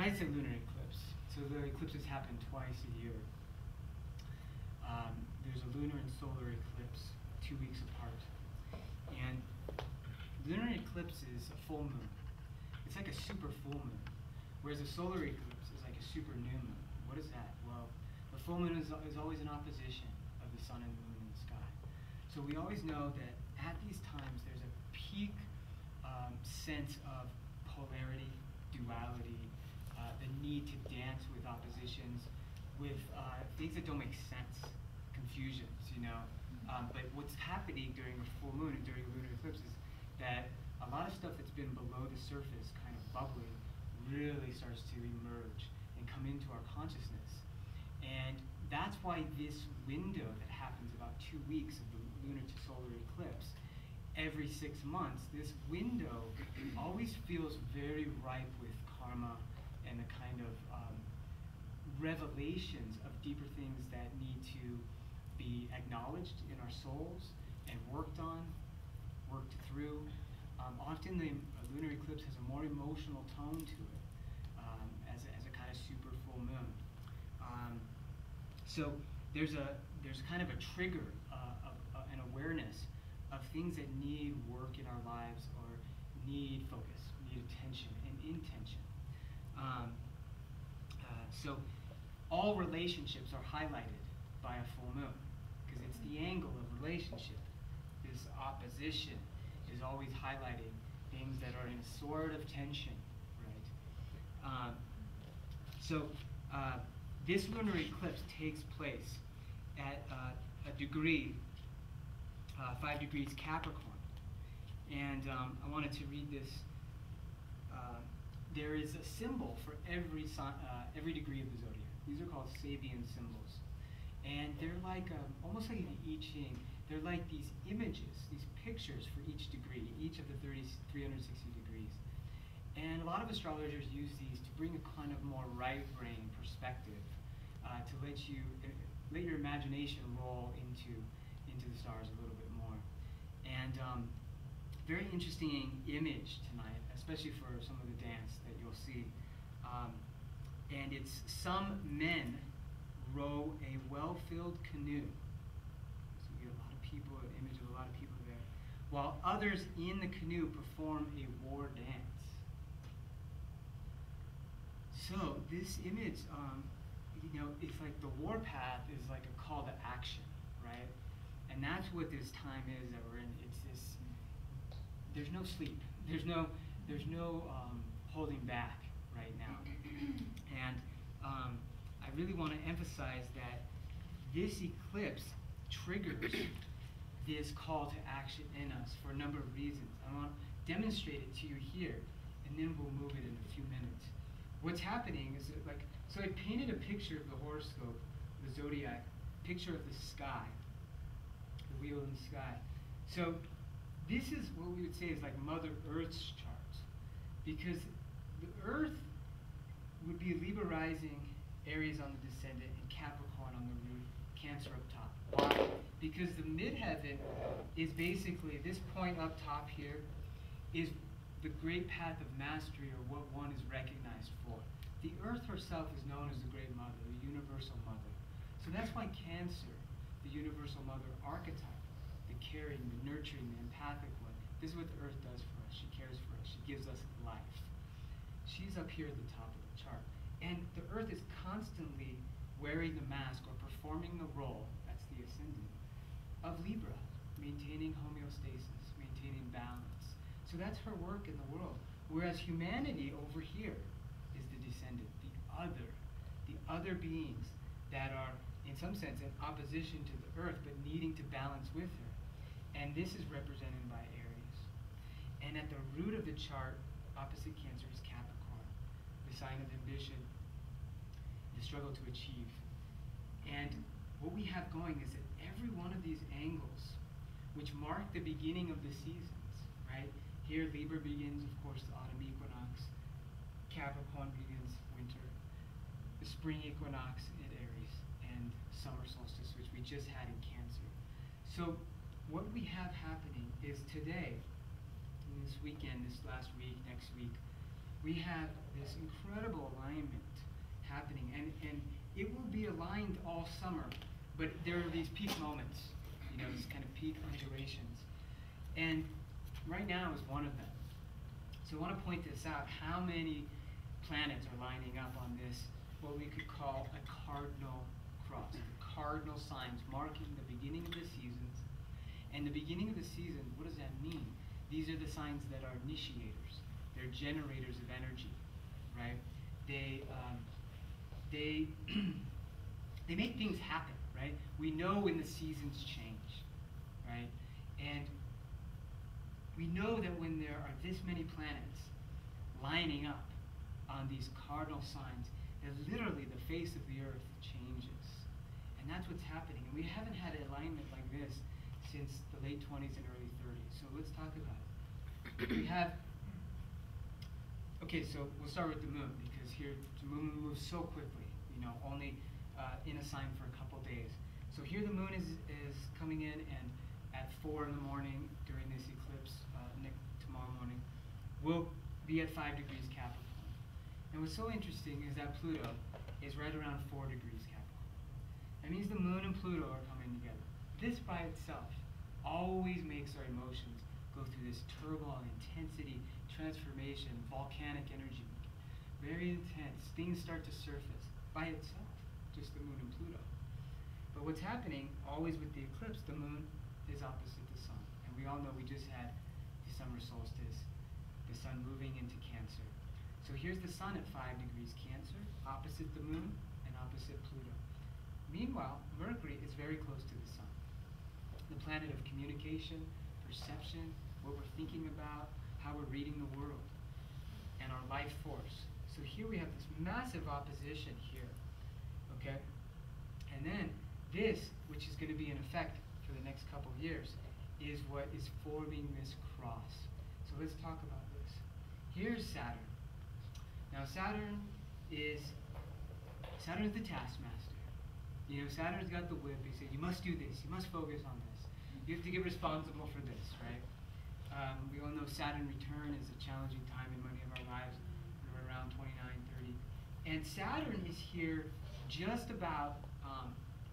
tonight's a lunar eclipse. So the eclipses happen twice a year. There's a lunar and solar eclipse 2 weeks apart. And lunar eclipse is a full moon. It's like a super full moon. Whereas a solar eclipse is like a super new moon. What is that? Well, the full moon is always in opposition of the sun and the moon in the sky. So we always know that at these times there's a peak sense of polarity, duality, the need to dance with oppositions, with things that don't make sense, confusions, you know. But what's happening during a full moon and during a lunar eclipse is that a lot of stuff that's been below the surface, kind of bubbling, really starts to emerge and come into our consciousness. And that's why this window that happens about 2 weeks of the lunar to solar eclipse, every 6 months, this window always feels very ripe with karma and the kind of revelations of deeper things that need to be acknowledged in our souls and worked on, worked through. Often the lunar eclipse has a more emotional tone to it as a kind of super full moon. So there's kind of a trigger, an awareness of things that need work in our lives or need focus, need attention and intention. So all relationships are highlighted by a full moon because it's the angle of relationship. This opposition is always highlighting things that are in a sort of tension, right? This lunar eclipse takes place at a degree, 5 degrees Capricorn. And I wanted to read this. There is a symbol for every degree of the zodiac. These are called Sabian symbols. And they're like, almost like an I Ching. They're like these images, these pictures for each degree, each of the 360 degrees. And a lot of astrologers use these to bring a kind of more right brain perspective, to let your imagination roll into the stars a little bit more. And very interesting image tonight, especially for some of the dance that you'll see. And it's some men row a well-filled canoe. So you get a lot of people, an image of a lot of people there, while others in the canoe perform a war dance. So this image, it's like the warpath is like a call to action, right? And that's what this time is that we're in. It's this. There's no sleep. There's no holding back right now. And I really want to emphasize that this eclipse triggers this call to action in us for a number of reasons. I want to demonstrate it to you here, and then we'll move it in a few minutes. What's happening is that, so I painted a picture of the horoscope, the zodiac, picture of the sky, the wheel in the sky. So this is what we would say is like Mother Earth's chart, because the Earth would be Libra rising, Aries on the descendant, and Capricorn on the root, Cancer up top. Why? Because the midheaven is basically, this point up top here is the great path of mastery, or what one is recognized for. The Earth herself is known as the Great Mother, the Universal Mother. So that's why Cancer, the Universal Mother archetype, the caring, the nurturing, the empathic one, this is what the Earth does for us. She cares for us. She gives us life. She's up here at the top of the chart. And the Earth is constantly wearing the mask or performing the role, that's the ascendant, of Libra, maintaining homeostasis, maintaining balance. So that's her work in the world. Whereas humanity over here is the descendant, the other beings that are, in some sense, in opposition to the Earth, but needing to balance with her. And this is represented by Aries. And at the root of the chart, opposite Cancer, is Capricorn, the sign of ambition, the struggle to achieve. And what we have going is that every one of these angles, which mark the beginning of the seasons, right? Here, Libra begins, of course, the autumn equinox. Capricorn begins winter. The spring equinox in Aries, and summer solstice, which we just had in Cancer. So what we have happening is today, this weekend, this last week, next week, we have this incredible alignment happening, and it will be aligned all summer, but there are these peak moments, these kind of peak undulations. And right now is one of them. So I want to point this out, how many planets are lining up on this, what we could call a cardinal cross, the cardinal signs marking the beginning of the seasons. And the beginning of the season, what does that mean? These are the signs that are initiators. They're generators of energy, right? They they make things happen, right? We know when the seasons change, right? And we know that when there are this many planets lining up on these cardinal signs, that literally the face of the earth changes. And that's what's happening. And we haven't had an alignment like this since the late 20s and early 30s. So let's talk about it. We have, okay, so we'll start with the moon, because here the moon moves so quickly, only in a sign for a couple days. So here the moon is coming in, and at 4 in the morning during this eclipse, tomorrow morning, we'll be at 5 degrees Capricorn. And what's so interesting is that Pluto is right around 4 degrees Capricorn. That means the moon and Pluto are coming together. This by itself always makes our emotions go through this turmoil, intensity, transformation, volcanic energy. Very intense. Things start to surface by itself, just the moon and Pluto. But what's happening, always with the eclipse, the moon is opposite the sun. And we all know we just had the summer solstice, the sun moving into Cancer. So here's the sun at 5 degrees Cancer, opposite the moon and opposite Pluto. Meanwhile, Mercury is very close to the sun, the planet of communication, perception, what we're thinking about, how we're reading the world, and our life force. So here we have this massive opposition here, okay? And then this, which is going to be in effect for the next couple of years, is what is forming this cross. So let's talk about this. Here's Saturn. Now Saturn is the taskmaster. Saturn's got the whip. He said, you must do this. You must focus on this. You have to get responsible for this, right? We all know Saturn return is a challenging time in many of our lives. We're around 29, 30. And Saturn is here just about,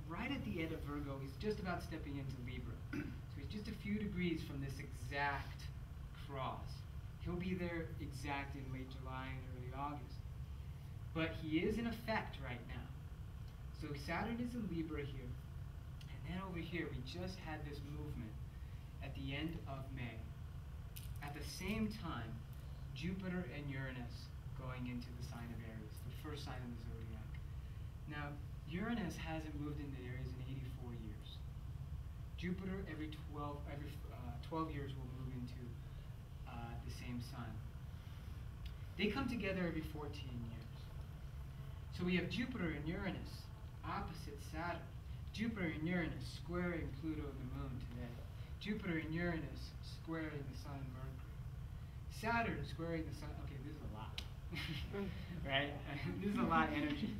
right at the end of Virgo. He's just about stepping into Libra. So he's just a few degrees from this exact cross. He'll be there exact in late July and early August. But he is in effect right now. So Saturn is in Libra here. And then over here, we just had this movement at the end of May. At the same time, Jupiter and Uranus going into the sign of Aries, the first sign of the zodiac. Now, Uranus hasn't moved into Aries in 84 years. Jupiter every 12 years will move into the same sign. They come together every 14 years. So we have Jupiter and Uranus opposite Saturn. Jupiter and Uranus squaring Pluto and the moon today. Jupiter and Uranus squaring the sun and Mercury. Saturn squaring the sun. Okay, this is a lot. Right? This is a lot of energy.